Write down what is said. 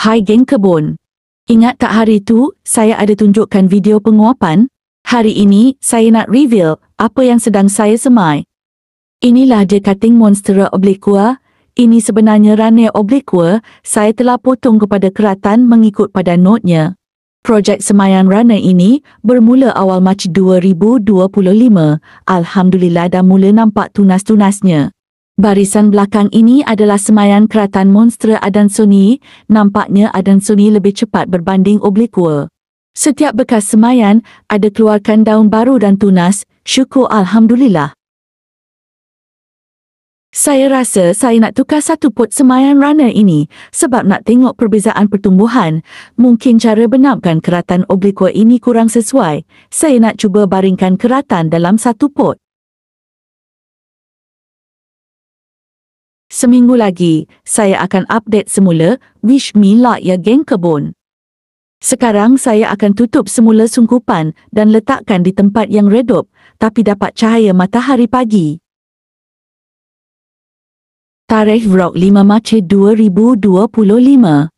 Hai geng kebun. Ingat tak hari tu, saya ada tunjukkan video penguapan? Hari ini, saya nak reveal apa yang sedang saya semai. Inilah dia cutting Monstera obliqua. Ini sebenarnya Rana obliqua. Saya telah potong kepada keratan mengikut pada notnya. Projek semaian Rana ini bermula awal Mac 2025. Alhamdulillah dah mula nampak tunas-tunasnya. Barisan belakang ini adalah semaian keratan Monstera Adansonii. Nampaknya Adansonii lebih cepat berbanding obliqua. Setiap bekas semaian ada keluarkan daun baru dan tunas. Syukur Alhamdulillah. Saya rasa saya nak tukar satu pot semaian Rana ini sebab nak tengok perbezaan pertumbuhan. Mungkin cara benamkan keratan obliqua ini kurang sesuai. Saya nak cuba baringkan keratan dalam satu pot. Seminggu lagi, saya akan update semula. Wish me luck ya geng kebun. Sekarang saya akan tutup semula sungkupan dan letakkan di tempat yang redup, tapi dapat cahaya matahari pagi. Tarikh vlog 5 Mac 2025.